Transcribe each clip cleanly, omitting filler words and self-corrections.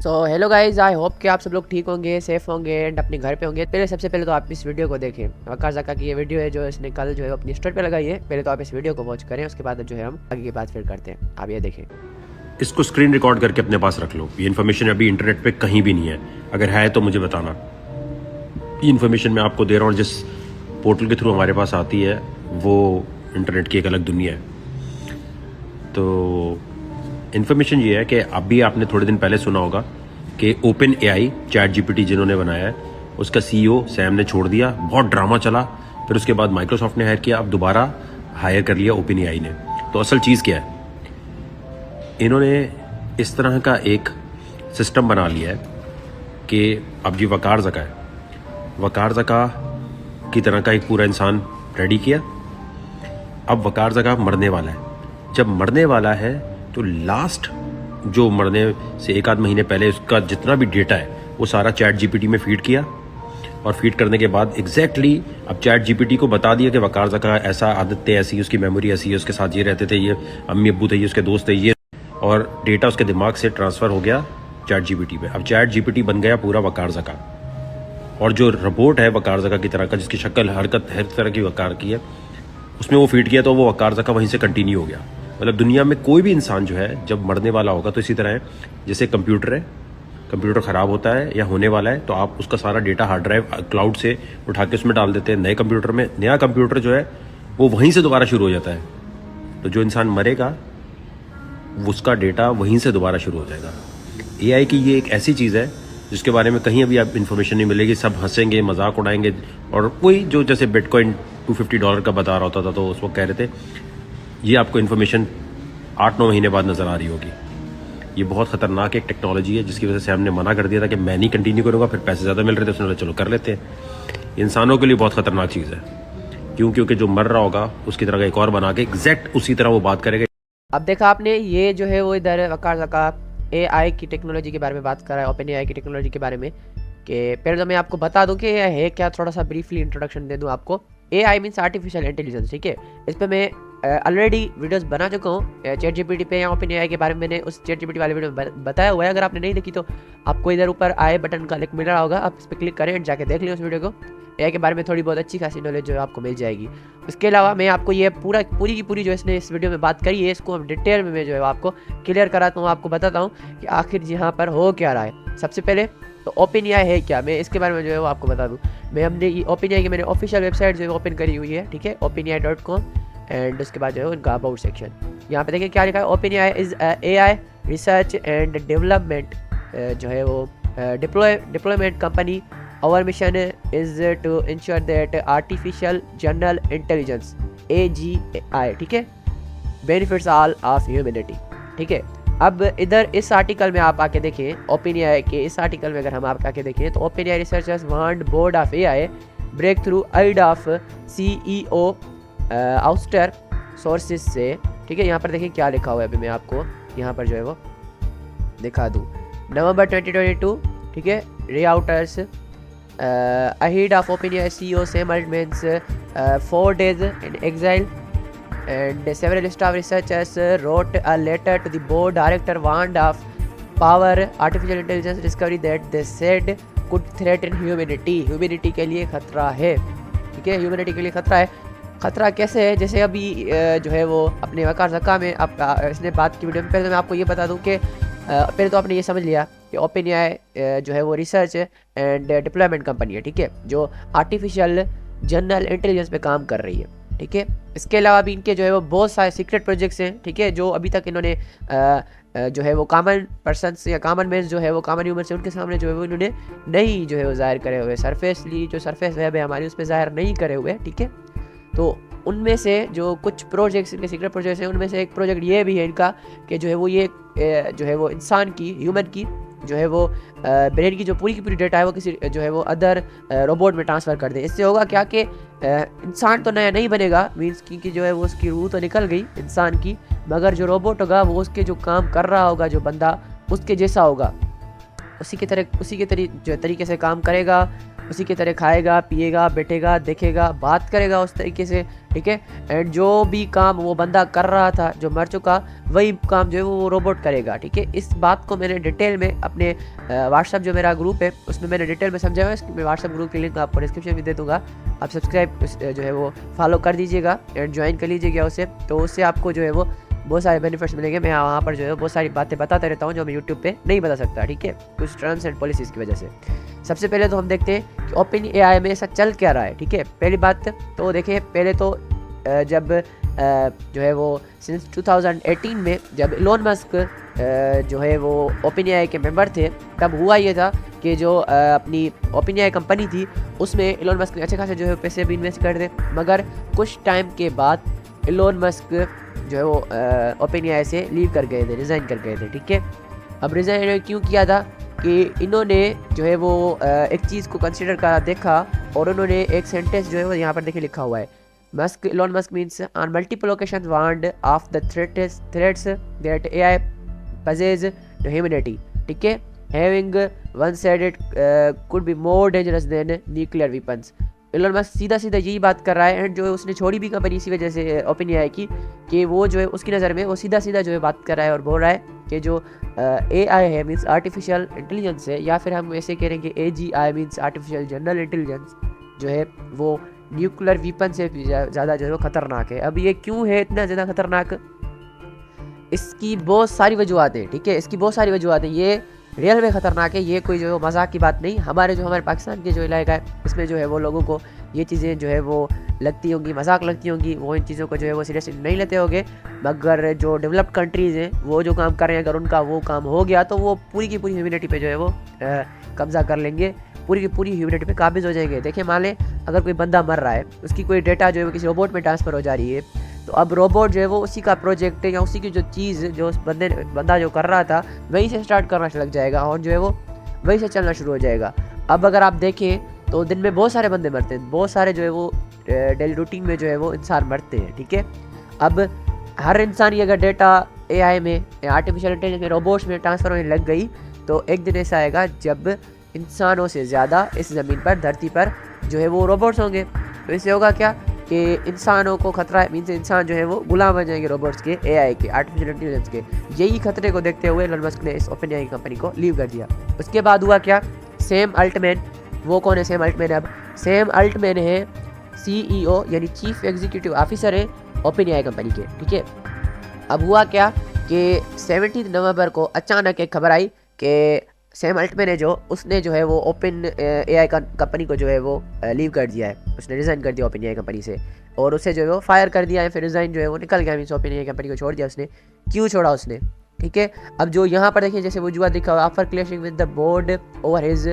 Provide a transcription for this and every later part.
Hello guys, I hope कि आप सब लोग ठीक होंगे, सेफ होंगे एंड अपने घर पे होंगे। सबसे पहले तो आप इस वीडियो को देखें। वकार ज़का की ये वीडियो है जो इसने कल जो है अपनी स्टोरी पे लगाई है। पहले तो आप इस वीडियो को वॉच करें, उसके बाद जो है हम आगे की बात फिर करते हैं। आप ये देखें। इसको स्क्रीन रिकॉर्ड करके अपने पास रख लो। ये इन्फॉर्मेशन अभी इंटरनेट पे कहीं भी नहीं है, अगर है तो मुझे बताना। ये इन्फॉर्मेशन मैं आपको दे रहा हूँ, जिस पोर्टल के थ्रू हमारे पास आती है वो इंटरनेट की एक अलग दुनिया है। तो इन्फॉर्मेशन ये है कि अभी आपने थोड़े दिन पहले सुना होगा कि ओपन एआई चैट जीपीटी जिन्होंने बनाया है उसका सीईओ सैम ने छोड़ दिया। बहुत ड्रामा चला, फिर उसके बाद माइक्रोसॉफ्ट ने हायर किया, अब दोबारा हायर कर लिया ओपन एआई ने। तो असल चीज़ क्या है, इन्होंने इस तरह का एक सिस्टम बना लिया है कि अब ये वकार ज़का है, वकार ज़का की तरह का एक पूरा इंसान रेडी किया। अब वकार ज़का मरने वाला है। जब मरने वाला है तो लास्ट जो मरने से एक आध महीने पहले उसका जितना भी डेटा है वो सारा चैट जीपीटी में फीड किया, और फीड करने के बाद एग्जैक्टली अब चैट जीपीटी को बता दिया कि वकार ज़का ऐसा, आदतें ऐसी, उसकी मेमोरी ऐसी है, उसके साथ ये रहते थे, ये अम्मी अब्बू थे, ये उसके दोस्त थे, ये, और डेटा उसके दिमाग से ट्रांसफ़र हो गया चैट जीपीटी पे। अब चैट जीपीटी बन गया पूरा वकार ज़का। और जो रोबोट है वकार ज़का की तरह का, जिसकी शक्ल हरकत हर तरह की वकार की है, उसमें वो फीड किया तो वो वकार ज़का वहीं से कंटिन्यू हो गया। मतलब दुनिया में कोई भी इंसान जो है जब मरने वाला होगा तो इसी तरह है जैसे कंप्यूटर है, कंप्यूटर ख़राब होता है या होने वाला है तो आप उसका सारा डेटा हार्ड ड्राइव क्लाउड से उठा के उसमें डाल देते हैं नए कंप्यूटर में। नया कंप्यूटर जो है वो वहीं से दोबारा शुरू हो जाता है। तो जो इंसान मरेगा उसका डेटा वहीं से दोबारा शुरू हो जाएगा। एआई की ये एक ऐसी चीज़ है जिसके बारे में कहीं अभी आप इन्फॉर्मेशन नहीं मिलेगी। सब हंसेंगे, मजाक उड़ाएंगे, और वही जो जैसे बिटकॉइन $250 का बता रहा होता था तो उस वक्त कह रहे थे, ये आपको इन्फॉर्मेशन 8-9 महीने बाद नज़र आ रही होगी। ये बहुत ख़तरनाक एक टेक्नोलॉजी है जिसकी वजह से हमने मना कर दिया था कि मैं नहीं कंटिन्यू करूँगा। फिर पैसे ज़्यादा मिल रहे थे, उसने बोला चलो कर लेते हैं। इंसानों के लिए बहुत ख़तरनाक चीज़ है, क्योंकि जो मर रहा होगा उसकी तरह का एक और बना के एग्जैक्ट उसी तरह वो बात करेगा। अब देखा आपने, ये जो है वो इधर वकार ज़का एआई की टेक्नोलॉजी के बारे में बात कर रहा है, ओपन एआई की टेक्नोलॉजी के बारे में। कि पहले तो मैं आपको बता दूं कि यह है क्या, थोड़ा सा ब्रीफली इंट्रोडक्शन दे दूं आपको। एआई मीन्स आर्टिफिशियल इंटेलिजेंस, ठीक है। इस पर मैं ऑलरेडी वीडियोस बना चुका हूँ चैट जीपीटी पे या ओपन एआई के बारे में। मैंने उस चैट जीपीटी वाले वीडियो में बताया हुआ है। अगर आपने नहीं देखी तो आपको इधर ऊपर आई बटन का लिंक मिल रहा होगा, आप इस पर क्लिक करें, जाके देख लें उस वीडियो को। एआई के बारे में थोड़ी बहुत अच्छी खासी नॉलेज जो है आपको मिल जाएगी। इसके अलावा मैं आपको ये पूरी की पूरी जो इसने इस वीडियो में बात करी है, इसको हम डिटेल में मैं जो है आपको क्लियर कराता हूँ, आपको बताता हूँ कि आखिर यहाँ पर हो क्या रहा है। सबसे पहले तो ओपन एआई है क्या, मैं इसके बारे में जो है वो आपको बता दूँ। हमने ओपन एआई की मैंने ऑफिशियल वेबसाइट जो है ओपन करी हुई है, ठीक है, openai.com। एंड उसके बाद जो है उनका अबाउट सेक्शन, यहाँ पे देखिए क्या लिखा है। Open AI is AI research and development जो है वो deployment company. Our mission is to ensure that artificial general intelligence AGI, ठीक है, benefits all of humanity, ठीक है। अब इधर इस आर्टिकल में आप आके देखें, ओपन एआई के इस आर्टिकल में अगर हम आप आके देखें तो OpenAI researchers warned board of AI breakthrough ahead of CEO ouster sources से, ठीक है। यहाँ पर देखिए क्या लिखा हुआ है, अभी मैं आपको यहाँ पर जो है वो दिखा दूँ। नवंबर 2022, ठीक है, रीआउटर्स ahead of OpenAI CEO Sam Altman's 4 days in exile, and several staff researchers wrote a letter to the board director warned of power artificial intelligence discovery that they said could threaten humanity के लिए खतरा है, ठीक है, humanity के लिए खतरा है। खतरा कैसे है, जैसे अभी जो है वो अपने वकार ज़का में आप इसने बात की वीडियो में। पहले तो मैं आपको ये बता दूं कि पहले तो आपने ये समझ लिया कि ओपन एआई जो है वो रिसर्च एंड डिप्लॉयमेंट कंपनी है, ठीक है, जो आर्टिफिशियल जनरल इंटेलिजेंस पे काम कर रही है, ठीक है। इसके अलावा भी इनके जो है वो बहुत सारे सीक्रेट प्रोजेक्ट्स हैं, ठीक है, जो अभी तक इन्होंने जो है वो कॉमन पर्सनस या कॉमन मैन जो है वो कॉमन ह्यूमन से उनके सामने जो है वो इन्होंने नहीं जो है वो जाहिर करे हुए, सरफेसली जो सरफेस वेब है हमारी उस पर जाहिर नहीं करे हुए, ठीक है। तो उनमें से जो कुछ प्रोजेक्ट्स, इनके सीक्रेट प्रोजेक्ट्स हैं, उनमें से एक प्रोजेक्ट ये भी है इनका कि जो है वो ये जो है वो इंसान की, ह्यूमन की जो है वो ब्रेन की जो पूरी की पूरी डेटा है वो किसी जो है वो अदर रोबोट में ट्रांसफ़र कर दें। इससे होगा क्या कि इंसान तो नया नहीं बनेगा, मीन्स कि जो है वो उसकी रूह तो निकल गई इंसान की, मगर जो रोबोट होगा वो उसके जो काम कर रहा होगा जो बंदा उसके जैसा होगा, उसी की तरीके से काम करेगा, उसी की तरह खाएगा, पिएगा, बैठेगा, देखेगा, बात करेगा उस तरीके से, ठीक है। एंड जो भी काम वो बंदा कर रहा था जो मर चुका, वही काम जो है वो रोबोट करेगा, ठीक है। इस बात को मैंने डिटेल में अपने व्हाट्सअप जो मेरा ग्रुप है उसमें मैंने डिटेल में समझा हुआ है। मैं व्हाट्सअप ग्रुप की लिंक आपको डिस्क्रिप्शन में दे दूँगा, आप सब्सक्राइब जो है वो फॉलो कर दीजिएगा एंड ज्वाइन कर लीजिएगा उसे, तो उससे आपको जो है वो बहुत सारे बेनिफिट्स मिलेंगे। मैं वहाँ पर जो है बहुत सारी बातें बताता रहता हूँ जो मैं यूट्यूब पे नहीं बता सकता, ठीक है, कुछ टर्म्स एंड पॉलिसीज़ की वजह से। सबसे पहले तो हम देखते हैं कि ओपन एआई में ऐसा चल क्या रहा है, ठीक है। पहली बात तो देखिए, पहले तो जब जो है वो सिंस 2018 में जब इलोन मस्क जो है वो ओपन एआई के मेंबर थे, तब हुआ ये था कि जो अपनी ओपन एआई कंपनी थी उसमें इलोन मस्क ने अच्छे खासे जो है पैसे भी इन्वेस्ट कर दे, मगर कुछ टाइम के बाद इलोन मस्क जो है वो ओपन एआई से लीव कर गए थे, रिज़ाइन कर गए थे, ठीक है। अब रिज़ाइन क्यों किया था कि इन्होंने जो है वो एक चीज़ को कंसिडर करा, देखा, और उन्होंने एक सेंटेंस जो है वो यहाँ पर देखिए लिखा हुआ है, Elon Musk means on multiple occasions warned of the threats that AI poses to humanity, ठीक है, having once said it could be more dangerous than nuclear weapons. Elon Musk सीधा यही बात कर रहा है, एंड जो उसने छोड़ी भी कंपनी इसी वजह से ओपन एआई की, कि वो जो है उसकी नज़र में वो सीधा जो है बात कर रहा है और बोल रहा है कि जो एआई है मीन्स आर्टिफिशियल इंटेलिजेंस है, या फिर हम ऐसे कह रहे हैं कि AGI means artificial general intelligence जो है वो न्यूक्लियर वीपन से ज़्यादा जो है वो ख़तरनाक है। अब ये क्यों है इतना ज़्यादा ख़तरनाक? इसकी बहुत सारी वजूहत हैं, ठीक है, इसकी बहुत सारी वजूहत हैं। ये रियल में ख़तरनाक है, ये कोई जो मजाक की बात नहीं। हमारे पाकिस्तान के जो इलाका है इसमें जो है वो लोगों को ये चीज़ें जो है वो लगती होंगी, मजाक लगती होंगी, वो इन चीज़ों को जो है वो सीरियसली नहीं लेते होंगे, मगर जो डेवलप्ड कंट्रीज़ हैं वो जो काम कर रहे हैं, अगर उनका वो काम हो गया तो वो पूरी की पूरी ह्यूमैनिटी पे जो है वो कब्जा कर लेंगे, पूरी की पूरी ह्यूमैनिटी पे काबिज हो जाएंगे। देखिए, मान लें अगर कोई बंदा मर रहा है, उसकी कोई डेटा जो है वो किसी रोबोट में ट्रांसफ़र हो जा रही है, तो अब रोबोट जो है वो उसी का प्रोजेक्ट या उसी की जो चीज़ जो उस बंदा जो कर रहा था वहीं से स्टार्ट करना लग जाएगा और जो है वो वहीं से चलना शुरू हो जाएगा। अब अगर आप देखें तो दिन में बहुत सारे बंदे मरते हैं, बहुत सारे जो है वो डेली रूटीन में जो है वो इंसान मरते हैं, ठीक है। अब हर इंसान की अगर डेटा एआई में या आर्टिफिशियल इंटेलिजेंस में रोबोट्स में ट्रांसफ़र होने लग गई, तो एक दिन ऐसा आएगा जब इंसानों से ज़्यादा इस ज़मीन पर, धरती पर जो है वो रोबोट्स होंगे। तो इससे होगा क्या कि इंसानों को खतरा है, मीन्स इंसान जो है वो गुलाम बन जाएंगे रोबोट्स के, एआई के, आर्टिफिशियल इंटेलिजेंस के। यही खतरे को देखते हुए इलोन मस्क ने इस ओपन एआई कंपनी को लीव कर दिया। उसके बाद हुआ क्या, सैम अल्टमैन, वो कौन है सैम अल्टमैन? अब सैम अल्टमैन है सीईओ यानी चीफ एग्जीक्यूटिव ऑफिसर है ओपन एआई कंपनी के, ठीक है। अब हुआ क्या कि 17 नवंबर को अचानक एक खबर आई कि सैम अल्टमैन है जो, उसने जो है वो ओपन एआई कंपनी को जो है वो लीव कर दिया है, उसने रिज़ाइन कर दिया ओपन एआई कंपनी से, और उसे जो है वो फायर कर दिया है, फिर रिज़ाइन जो है वो निकल गया, मीन्स ओपन एआई कंपनी को छोड़ दिया उसने। क्यों छोड़ा उसने, ठीक है। अब जो यहाँ पर देखिए जैसे वजूहत दिखा हुआ, after clashing with the board over his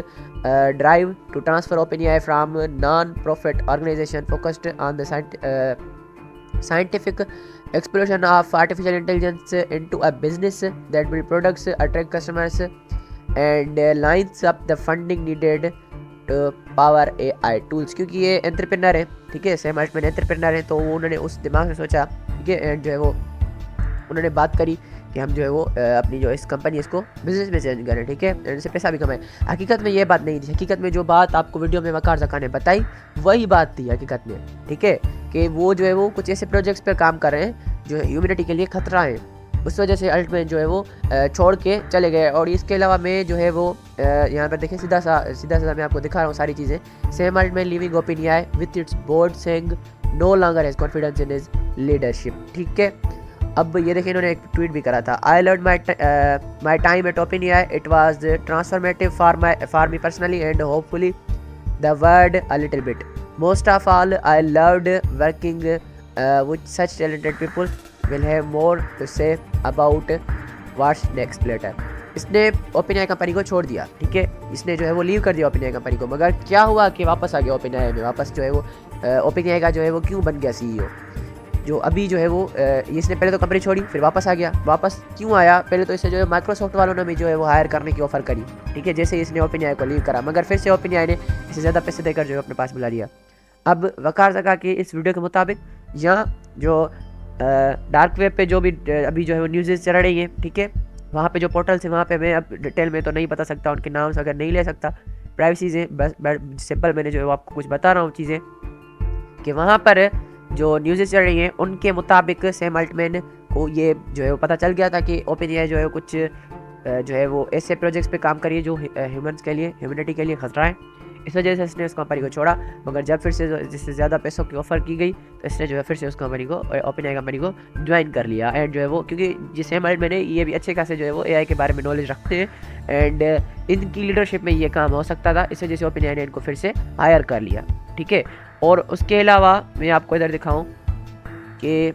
drive to transfer OpenAI from non profit organisation focused on the scientific explosion of artificial intelligence into a business that will products attract customers and lines up the funding needed to power AI tools। क्योंकि ये entrepreneur है, ठीक है, Sam Altman entrepreneur है, तो उन्होंने उस दिमाग में सोचा, ठीक है, एंड जो है वो उन्होंने बात करी कि हम जो है वो अपनी जो इस कंपनी इसको बिजनेस में चेंज करें, ठीक है, एंड से पैसा भी कमाएं। हकीकत में ये बात नहीं थी, हकीकत में जो बात आपको वीडियो में वकार ज़का ने बताई वही बात थी हकीकत में, ठीक है, कि वो जो है वो कुछ ऐसे प्रोजेक्ट्स पर काम कर रहे हैं जो ह्यूमैनिटी के लिए खतरा है। उस वजह से अल्टमैन जो है वो छोड़ के चले गए। और इसके अलावा मैं जो है वो यहाँ पर देखिए सीधा सा मैं आपको दिखा रहा हूँ सारी चीज़ें। Sam Altman living OpenAI with its board saying no longer has confidence in his leadership, ठीक है। अब ये देखिए इन्होंने एक ट्वीट भी करा था, I learn my time at OpenAI, it was transformative for me personally and hopefully the world a little bit. Most of all I loved working with such talented people, will have more to say about what's next later. इसने OpenAI company को छोड़ दिया, ठीक है, इसने जो है वो लीव कर दिया ओपन एआई कंपनी को, मगर क्या हुआ कि वापस आ गया ओपन एआई में, वापस जो है वो ओपन एआई का जो है वो क्यों बन गया सीईओ, जो अभी जो है वो इसने पहले तो कंपनी छोड़ी फिर वापस आ गया। वापस क्यों आया, पहले तो इसे जो है माइक्रोसॉफ्ट वालों ने भी जो है वो हायर करने की ऑफर करी, ठीक है, जैसे इसने ओपन एआई को लीव करा, मगर फिर से ओपन एआई ने इसे ज़्यादा पैसे देकर जो है अपने पास बुला लिया। अब वकार ज़का के इस वीडियो के मुताबिक यहाँ जो डार्क वेब पे जो भी अभी जो है वो न्यूज़ चल रही है, ठीक है, वहाँ पे जो पोर्टल्स हैं वहाँ पे मैं अब डिटेल में तो नहीं बता सकता, उनके नाम से अगर नहीं ले सकता, प्राइवेसी से बस सिंपल मैंने जो है वो आपको कुछ बता रहा हूँ चीज़ें कि वहाँ पर जो न्यूज़ें चल रही हैं उनके मुताबिक सैम अल्टमैन को ये जो है वो पता चल गया था कि ओपन एआई जो है कुछ जो है वो ऐसे प्रोजेक्ट्स पे काम करिए जो ह्यूमंस के लिए, ह्यूमैनिटी के लिए खतरा है। इस वजह से इसने उस कंपनी को छोड़ा, मगर जब फिर से जिससे ज़्यादा पैसों की ऑफ़र की गई तो इसने जो है फिर से उस कंपनी को, ओपन एआई कंपनी को ज्वाइन कर लिया। एंड जो है वो क्योंकि जिस सैम अल्टमैन है ये भी अच्छे खासे जो है वो एआई के बारे में नॉलेज रखते हैं एंड इनकी लीडरशिप में ये काम हो सकता था, इस वजह से ओपन एआई ने इनको फिर से हायर कर लिया, ठीक है। और उसके अलावा मैं आपको इधर दिखाऊँ कि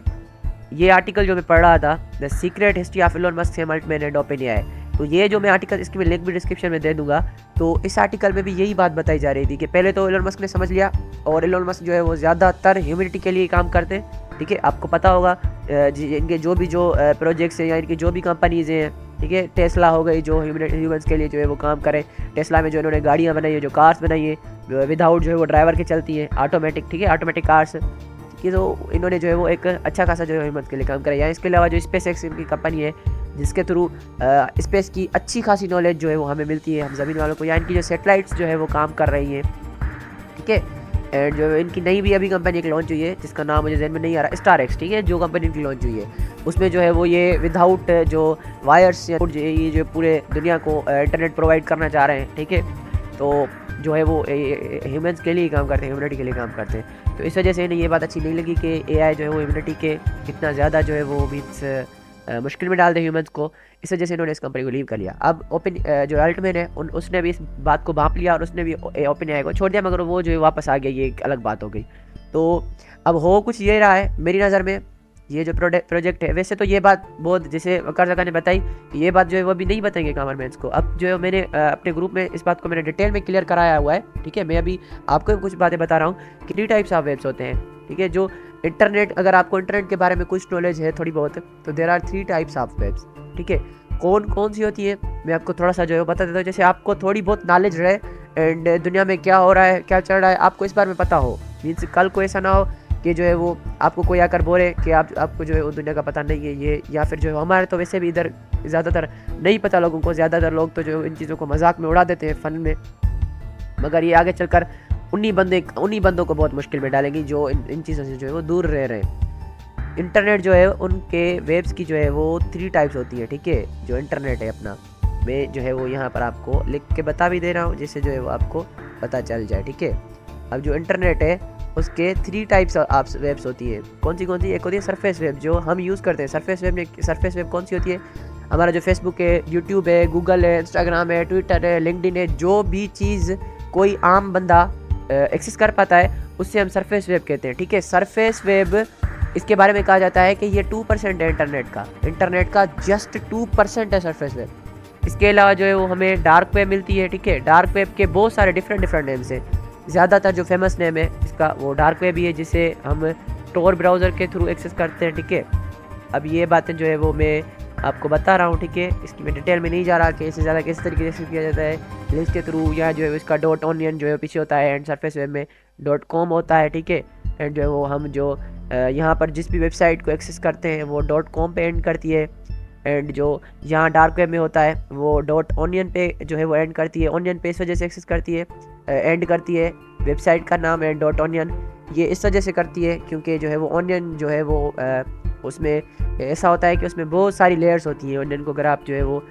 ये आर्टिकल जो मैं पढ़ रहा था, the secret history of Elon Musk, Sam Altman and OpenAI, तो ये जो मैं आर्टिकल, इसकी मैं लिंक भी डिस्क्रिप्शन में दे दूंगा। तो इस आर्टिकल में भी यही बात बताई जा रही थी कि पहले तो एलन मस्क ने समझ लिया, और एलन मस्क जो है वो ज़्यादातर ह्यूमैनिटी के लिए काम करते हैं, ठीक है। आपको पता होगा इनके जो भी प्रोजेक्ट्स हैं या इनकी जो भी कंपनीज़ हैं, ठीक है, टेस्ला हो गई जो ह्यूमन्स के लिए जो है वो काम करें। टेस्ला में जो इन्होंने गाड़ियाँ बनाई है, जो कार्स बनाई है विदाउट जो है वो ड्राइवर के चलती हैं, ऑटोमेटिक, ठीक है, ऑटोमेटिक कार्स कि तो इन्होंने जो है वो एक अच्छा खासा जो है ह्यूमन्स के लिए काम करा। या इसके अलावा जो स्पेस एक्स इनकी कंपनी है जिसके थ्रू स्पेस की अच्छी खासी नॉलेज जो है वो हमें मिलती है, हम ज़मीन वालों को, या इनकी जो सैटेलाइट्स जो है वो काम कर रही हैं, ठीक है। एंड जो इनकी नई भी अभी कंपनी एक लॉन्च हुई है जिसका नाम मुझे ज़हन में नहीं आ रहा, स्टार एक्स, ठीक है, जो कंपनी इनकी लॉन्च हुई है उसमें जो है वो ये विदाउट जो वायर्स या ये जो पूरे दुनिया को इंटरनेट प्रोवाइड करना चाह रहे हैं, ठीक है। तो जो है वो ह्यूमन्स के लिए काम करते हैं, ह्यूमनिटी के लिए काम करते हैं। तो इस वजह से इन्हें ये बात अच्छी नहीं लगी कि एआई जो है वो ह्यूमनिटी के कितना ज़्यादा जो है वो मीन्स मुश्किल में डाल दे ह्यूमन्स को। इस वजह से इन्होंने इस कंपनी को लीव कर लिया। अब ओपन जो अल्टमैन है उसने भी इस बात को भांप लिया और उसने भी ओपन एआई को छोड़ दिया, मगर वो जो है वापस आ गया, ये एक अलग बात हो गई। तो अब हो कुछ ये रहा है मेरी नज़र में, ये जो प्रोजेक्ट है, वैसे तो ये बात बहुत जैसे कर्ज़का ने बताई, ये बात जो है वो अभी नहीं बताएंगे कॉमनमैन्स को। अब जो है मैंने अपने ग्रुप में इस बात को मैंने डिटेल में क्लियर कराया हुआ है, ठीक है। मैं अभी आपको कुछ बातें बता रहा हूँ कि 3 टाइप्स ऑफ वेब्स होते हैं, ठीक है। जो इंटरनेट, अगर आपको इंटरनेट के बारे में कुछ नॉलेज है थोड़ी बहुत, तो there are 3 types of webs, ठीक है। कौन कौन सी होती है मैं आपको थोड़ा सा जो है बता देता हूँ, जैसे आपको थोड़ी बहुत नॉलेज रहे एंड दुनिया में क्या हो रहा है, क्या चल रहा है, आपको इस बारे में पता हो, मीन्स कल को ऐसा ना हो कि जो है वो आपको कोई आकर बोले कि आपको जो है वो दुनिया का पता नहीं है ये, या फिर जो है हमारे तो वैसे भी इधर ज़्यादातर नहीं पता लोगों को, ज़्यादातर लोग तो जो इन चीज़ों को मजाक में उड़ा देते हैं, फ़न में, मगर ये आगे चलकर उन्हीं बंदों को बहुत मुश्किल में डालेंगी जो इन चीज़ों से जो है वो दूर रह रहे हैं। इंटरनेट जो है उनके वेब्स की जो है वो 3 टाइप्स होती है, ठीक है। जो इंटरनेट है अपना, मैं जो है वो यहाँ पर आपको लिख के बता भी दे रहा हूँ जिससे जो है वो आपको पता चल जाए, ठीक है। अब जो इंटरनेट है उसके 3 टाइप्स ऑफ वेब्स होती है। कौन सी? एक होती है सरफेस वेब जो हम यूज़ करते हैं। सरफेस वेब कौन सी होती है? हमारा जो फेसबुक है, यूट्यूब है, गूगल है, इंस्टाग्राम है, ट्विटर है, लिंक्डइन है, जो भी चीज़ कोई आम बंदा एक्सेस कर पाता है उससे हम सरफेस वेब कहते हैं, ठीक है। सरफेस वेब, इसके बारे में कहा जाता है कि ये 2% है इंटरनेट का जस्ट 2% है सरफेस वेब। इसके अलावा जो है वो हमें डार्क वेब मिलती है, ठीक है। डार्क वेब के बहुत सारे डिफरेंट नेम्स हैं, ज़्यादातर जो फेमस नेम है इसका वो डार्क वेब ही है, जिसे हम टोर ब्राउज़र के थ्रू एक्सेस करते हैं, ठीक है। अब ये बातें जो है वो मैं आपको बता रहा हूँ, ठीक है। इसकी मैं डिटेल में नहीं जा रहा कि इससे ज़्यादा किस तरीके से किया जाता है लिंक्स के थ्रू, या जो है इसका .onion जो है पीछे होता है, एंड सरफेस वेब में .com होता है, ठीक है। एंड जो है वो हम जो यहाँ पर जिस भी वेबसाइट को एक्सेस करते हैं वो .com पे एंड करती है, एंड जो यहाँ डार्क वेब में होता है वो .onion पे जो है वो एंड करती है। ऑनियन पे इस वजह से एक्सेस करती है, एंड करती है, वेबसाइट का नाम है .onion, ये इस वजह से करती है क्योंकि जो है वो ऑनियन जो है वो उसमें ऐसा होता है कि उसमें बहुत सारी लेयर्स होती हैं। ऑनियन को अगर आप जो है वो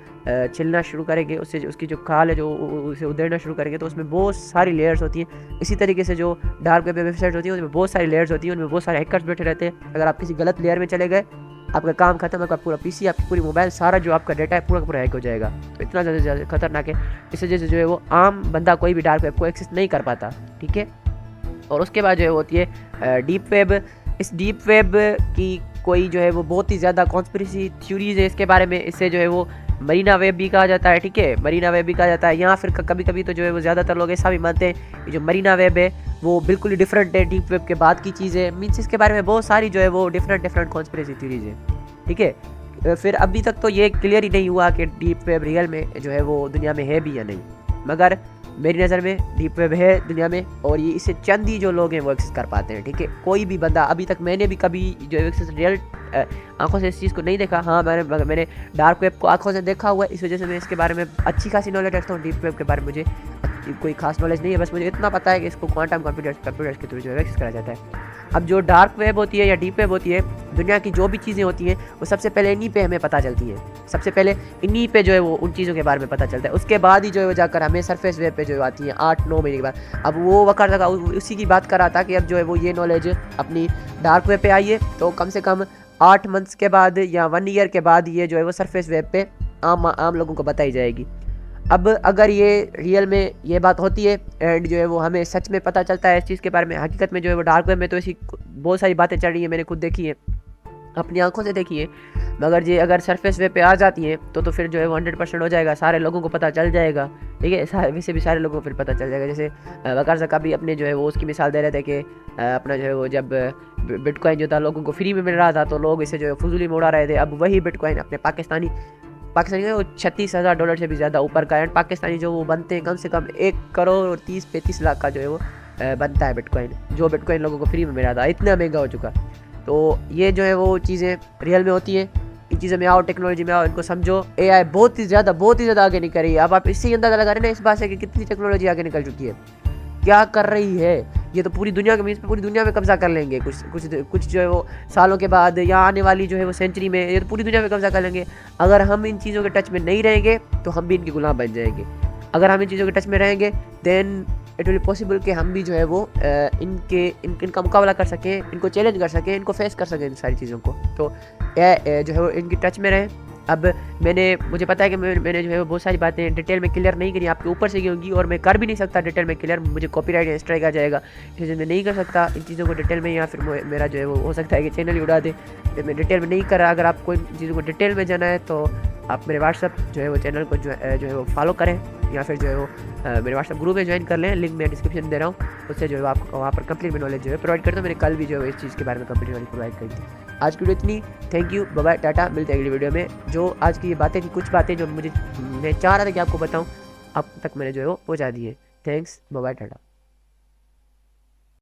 छिलना शुरू करेंगे, उससे उसकी जो खाल है जो उसे उधेड़ना शुरू करेंगे तो उसमें बहुत सारी लेयर्स होती हैं। इसी तरीके से जो डार्क वेब वेबसाइट होती है उसमें बहुत सारी लेयर्स होती हैं, उनमें बहुत सारे हैकर्स बैठे रहते हैं। अगर आप किसी गलत लेयर में चले गए, आपका काम खत्म, आपका पूरा पीसी, आपकी पूरी मोबाइल, सारा जो आपका डाटा है पूरा हैक हो जाएगा। तो इतना ज़्यादा खतरनाक है, इस वजह से जो है वो आम बंदा कोई भी डार्क वेब को एक्सेस नहीं कर पाता, ठीक है। और उसके बाद जो है होती है डीप वेब। इस डीप वेब की कोई जो है वो बहुत ही ज़्यादा कॉन्स्पिरेसी थ्योरीज है इसके बारे में। इससे जो है वो मरीना वेब भी कहा जाता है, ठीक है, मरीना वेब भी कहा जाता है। यहाँ फिर कभी कभी तो जो है वो ज़्यादातर लोग ऐसा भी मानते हैं कि जो मरीना वेब है वो बिल्कुल ही डिफरेंट है, डीप वेब के बाद की चीज़ है। मीन्स इसके बारे में बहुत सारी जो है वो डिफरेंट कॉन्स्पिरेसी थ्योरीज है, ठीक है। फिर अभी तक तो ये क्लियर ही नहीं हुआ कि डीप वेब रियल में जो है वो दुनिया में है भी या नहीं, मगर मेरी नज़र में डीप वेब है दुनिया में, और ये इसे चंद ही जो लोग हैं वो एक्सेस कर पाते हैं, ठीक है। कोई भी बंदा, अभी तक मैंने भी कभी जो एक्सेस रियल आंखों से इस चीज़ को नहीं देखा। हाँ, मैंने डार्क वेब को आंखों से देखा हुआ है, इस वजह से मैं इसके बारे में अच्छी खासी नॉलेज रखता हूँ। डीप वेब के बारे में मुझे कोई खास नॉलेज नहीं है, बस मुझे इतना पता है कि इसको क्वांटम कंप्यूटर्स के थ्रू जो है एक्सेस करा जाता है। अब जो डार्क वेब होती है या डीप वेब होती है, दुनिया की जो भी चीज़ें होती हैं वो सबसे पहले इन्हीं पे हमें पता चलती हैं। सबसे पहले इन्हीं पे जो है वो उन चीज़ों के बारे में पता चलता है, उसके बाद ही जो है वो जाकर हमें सरफेस वेब पे जो है आती हैं 8-9 महीने के बाद। अब वो वक़्त तक उसी की बात कर रहा था कि अब जो है वो ये नॉलेज अपनी डार्क वेब पे आई है, तो कम से कम 8 मंथ्स के बाद या 1 ईयर के बाद ये जो है वो सरफेस वेब पे आम लोगों को बताई जाएगी। अब अगर ये रियल में ये बात होती है एंड जो है वो हमें सच में पता चलता है इस चीज़ के बारे में, हकीकत में जो है वो डार्क वेब में तो ऐसी बहुत सारी बातें चल रही हैं, मैंने खुद देखी है, अपनी आंखों से देखी है। मगर ये अगर सरफेस वेब पे आ जाती हैं तो फिर जो है वो 100% हो जाएगा, सारे लोगों को पता चल जाएगा, ठीक है। वैसे भी सारे लोगों को फिर पता चल जाएगा। जैसे वकार ज़का भी अपने जो है वो उसकी मिसाल दे रहे थे कि अपना जो है वो जब बिटकॉइन जो था लोगों को फ्री में मिल रहा था तो लोग इसे जो है फजूली में उड़ा रहे थे। अब वही बिटकॉइन अपने पाकिस्तानी का वो $36,000 से भी ज़्यादा ऊपर का, एंड पाकिस्तानी जो वो बनते हैं कम से कम 1,30,35 लाख का जो है वो बनता है बिटकॉइन, जो बिटकॉइन लोगों को फ्री में मिला था, इतना महंगा हो चुका। तो ये जो है वो चीज़ें रियल में होती हैं। इन चीज़ों में आओ, टेक्नोलॉजी में आओ, इनको समझो। AI बहुत ही ज़्यादा आगे निकल रही है। अब आप इससे ही अंदाज़ा लगा रहे हैं ना इस बात से कि कितनी टेक्नोलॉजी आगे निकल चुकी है, क्या कर रही है। ये तो पूरी दुनिया के पूरी दुनिया में कब्जा कर लेंगे कुछ जो है वो सालों के बाद, या आने वाली जो है वो सेंचुरी में ये तो पूरी दुनिया में कब्जा कर लेंगे। अगर हम इन चीज़ों के टच में नहीं रहेंगे तो हम भी इनके गुलाम बन जाएंगे। अगर हम इन चीज़ों के टच में रहेंगे देन इट विल पॉसिबल कि हम भी जो है वो इनका मुकाबला कर सकें, इनको चैलेंज कर सकें, इनको फेस कर सकें इन सारी चीज़ों को। तो जो है वो इनकी टच में रहें। अब मुझे पता है कि मैंने जो है वो बहुत सारी बातें डिटेल में क्लियर नहीं करी, आपके ऊपर से की होंगी, और मैं कर भी नहीं सकता डिटेल में क्लियर, मुझे कॉपीराइट या स्ट्राइक आ जाएगा, इसलिए मैं नहीं कर सकता इन चीज़ों को डिटेल में, या फिर मेरा जो है वो हो सकता है कि चैनल ही उड़ा दे। मैं डिटेल में नहीं कर रहा। अगर आपको इन चीज़ों को डिटेल में जाना है तो आप मेरे व्हाट्सअप जो है वो चैनल को जो है वो फॉलो करें, या फिर जो है वो मेरे व्हाट्सअप ग्रुप में ज्वाइन कर लें, लिंक मैं डिस्क्रिप्शन दे रहा हूँ, उससे जो है आपको वहाँ पर कंप्लीट नॉलेज जो है प्रोवाइड करता हूँ। मैंने कल भी जो है इस चीज़ के बारे में कंप्लीट नॉलेज प्रोवाइड करी थी। आज की वीडियो इतनी, thank you, bye bye, tata, मिलते हैं अगली वीडियो में। जो आज की ये बातें थी, कुछ बातें जो मैं चाह रहा था कि आपको बताऊँ, अब तक मैंने जो है वो पहुँचा दी है। Thanks, bye bye, Tata.